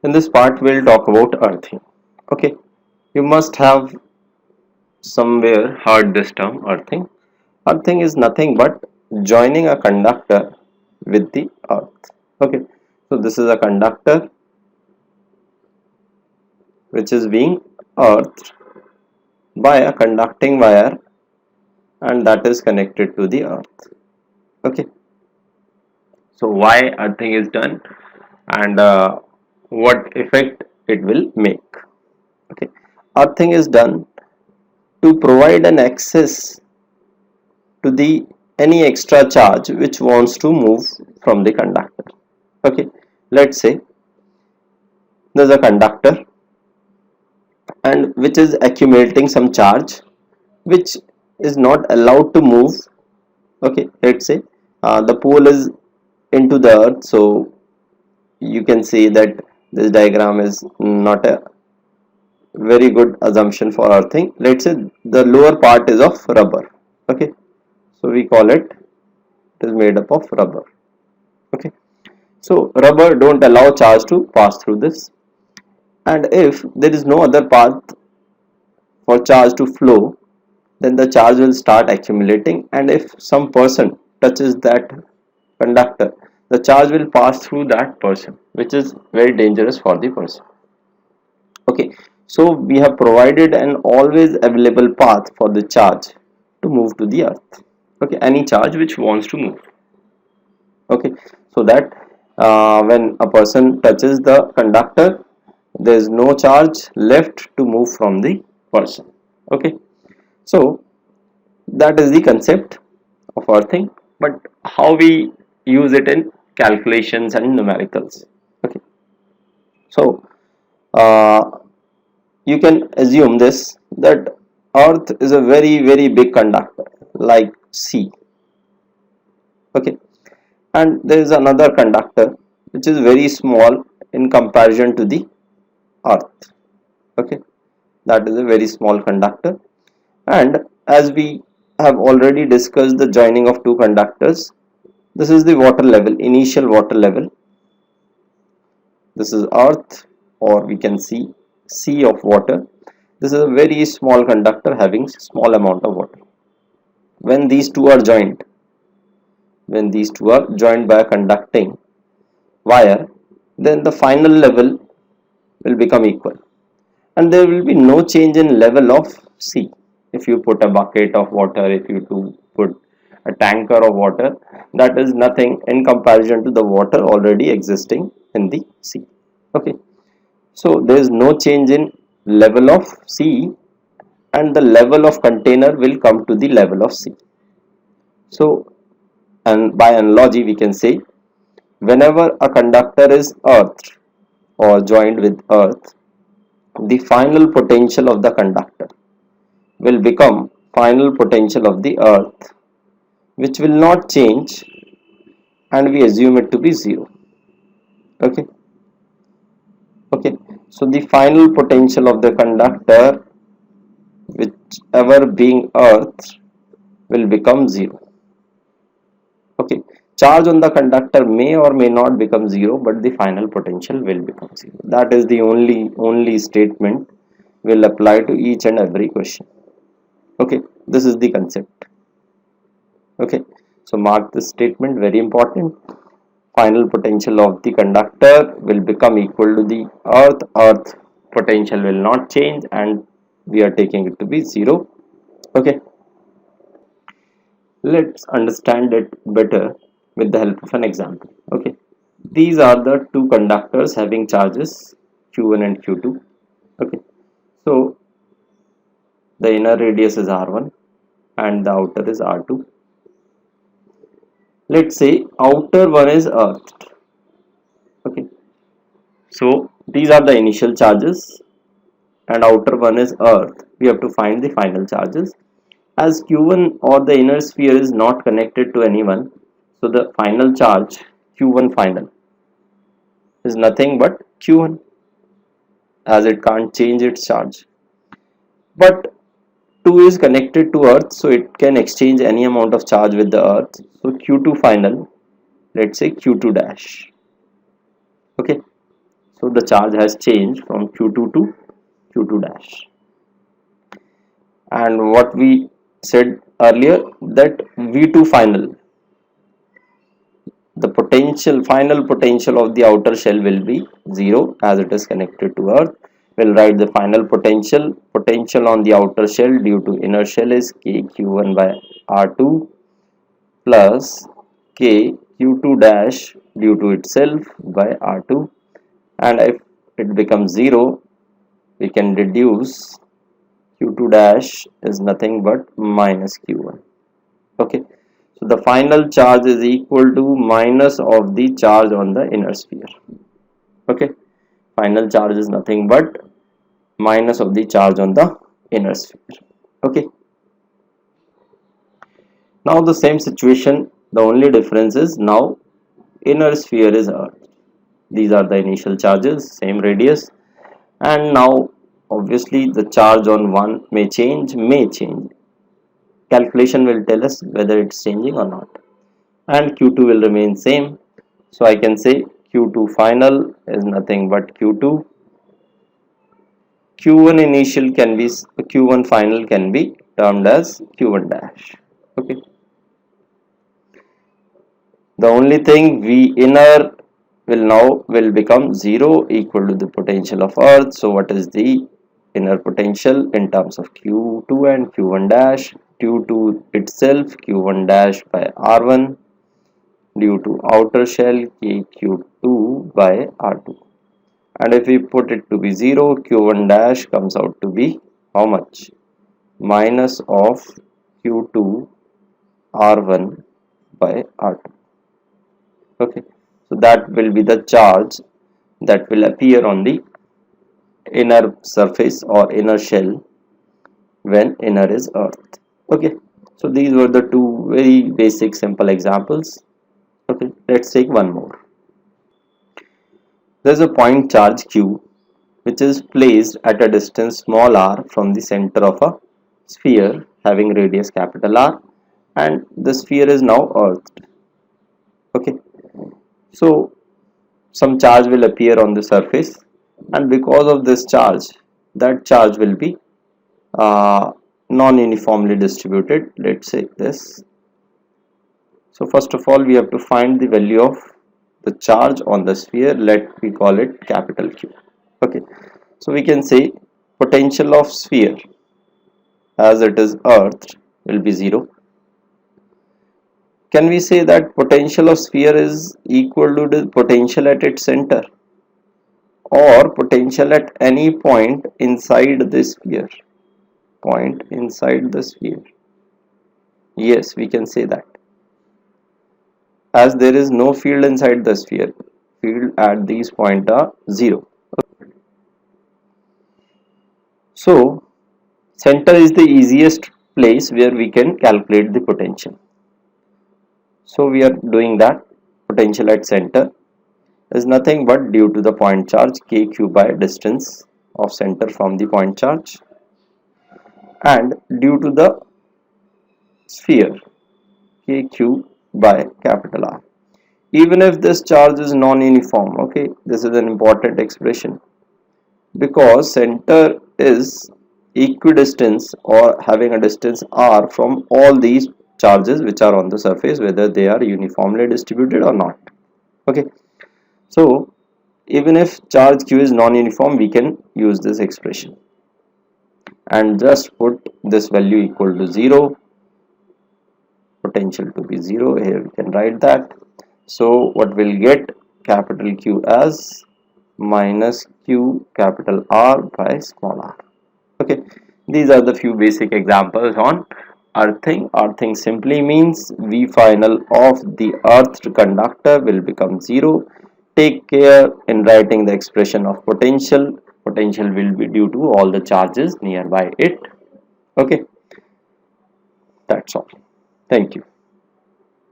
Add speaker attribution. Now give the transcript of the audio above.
Speaker 1: In this part, we'll talk about earthing. Okay, you must have somewhere heard this term earthing. Earthing is nothing but joining a conductor with the earth. Okay, so this is a conductor which is being earthed by a conducting wire, and that is connected to the earth. Okay, so why earthing is done, and what effect it will make. Okay, earthing is done to provide an access to the any extra charge which wants to move from the conductor. Okay, let's say there's a conductor and which is accumulating some charge which is not allowed to move. Okay, let's say the pole is into the earth, so you can see that this diagram is not a very good assumption for earthing. Let's say the lower part is of rubber. Okay, so we call it is made up of rubber. Okay, so rubber don't allow charge to pass through this, and if there is no other path for charge to flow, then the charge will start accumulating, and if some person touches that conductor, the charge will pass through that person, which is very dangerous for the person. Okay, so we have provided an always available path for the charge to move to the earth. Okay, any charge which wants to move. Okay, so that when a person touches the conductor, there is no charge left to move from the person. Okay, so that is the concept of earthing, but how we use it in calculations and numericals. Okay, so uh, you can assume this, that earth is a very big conductor like sea. Okay, and there is another conductor which is very small in comparison to the earth. Okay, that is a very small conductor, and as we have already discussed the joining of two conductors, this is the water level, initial water level. This is earth, or we can see sea of water. This is a very small conductor having small amount of water. When these two are joined, by a conducting wire, then the final level will become equal, and there will be no change in level of sea. If you put a bucket of water, if you put a tanker of water, that is nothing in comparison to the water already existing in the sea. Okay, so there is no change in level of sea, and the level of container will come to the level of sea. So, and by analogy we can say, whenever a conductor is earthed or joined with earth, the final potential of the conductor will become final potential of the earth, which will not change, and we assume it to be zero. Okay, okay, so the final potential of the conductor, whichever being earth, will become zero. Okay, charge on the conductor may or may not become zero, but the final potential will become zero. That is the only statement will apply to each and every question. Okay, this is the concept. Okay, so mark this statement, very important. Final potential of the conductor will become equal to the earth potential will not change, and we are taking it to be zero. Okay, let's understand it better with the help of an example. Okay, these are the two conductors having charges q1 and q2. Okay, so the inner radius is r1 and the outer is r2. Let's say outer one is earthed. Okay, so these are the initial charges and outer one is earth. We have to find the final charges. As q1 or the inner sphere is not connected to anyone, so the final charge q1 final is nothing but q1, as it can't change its charge. But 2 is connected to earth, so it can exchange any amount of charge with the earth. So q2 final, let's say q2 dash. Okay, So the charge has changed from Q2 to Q2 dash. And what we said earlier, that V2 final, the final potential of the outer shell will be 0 as it is connected to earth. We'll write the final potential on the outer shell due to inner shell is kq1 by r2 plus kq2 dash due to itself by r2, and if it becomes 0 we can deduce q2 dash is nothing but minus q1. Okay, so the final charge is equal to minus of the charge on the inner sphere. Okay, final charge is nothing but minus of the charge on the inner sphere. Okay, now the same situation, the only difference is now inner sphere is earth. These are the initial charges, same radius, and now obviously the charge on one may change. Calculation will tell us whether it's changing or not, and q2 will remain same. So I can say q2 final is nothing but q2. q1 initial can be, q1 final can be termed as q1 dash. Okay, the only thing V inner will become 0 equal to the potential of earth. So what is the inner potential in terms of q2 and q1 dash? Due to itself q1 dash by r1 due to outer shell kq2 by r2, and if we put it to be 0, q1 dash comes out to be how much? Minus of q2 r1 by r2. Okay, so that will be the charge that will appear on the inner surface or inner shell when inner is earth. Okay, so these were the two very basic simple examples. Okay, let's take one more. There is a point charge q which is placed at a distance small r from the center of a sphere having radius capital R, and the sphere is now earthed. Okay, so some charge will appear on the surface, and because of this charge, that charge will be non-uniformly distributed. Let's say this. So first of all we have to find the value of the charge on the sphere. Let me call it capital Q. Okay, so we can say potential of sphere as it is earthed will be 0. Can we say that potential of sphere is equal to the potential at its center or potential at any point inside the sphere? Point inside the sphere. Yes, we can say that. As there is no field inside the sphere, field at these points are 0. So, center is the easiest place where we can calculate the potential. So, we are doing that. Potential at center is nothing but due to the point charge kq by distance of center from the point charge, and due to the sphere kq by capital R. Even if this charge is non-uniform, okay, this is an important expression, because center is equidistant or having a distance r from all these charges which are on the surface, whether they are uniformly distributed or not. Okay, so even if charge q is non-uniform, we can use this expression and just put this value equal to 0, potential to be 0. Here we can write that. So what we'll get, capital Q as minus Q capital R by small r. Okay, these are the few basic examples on earthing. Earthing simply means V final of the earthed conductor will become 0. Take care in writing the expression of potential. Potential will be due to all the charges nearby it. Okay, that's all. Thank you.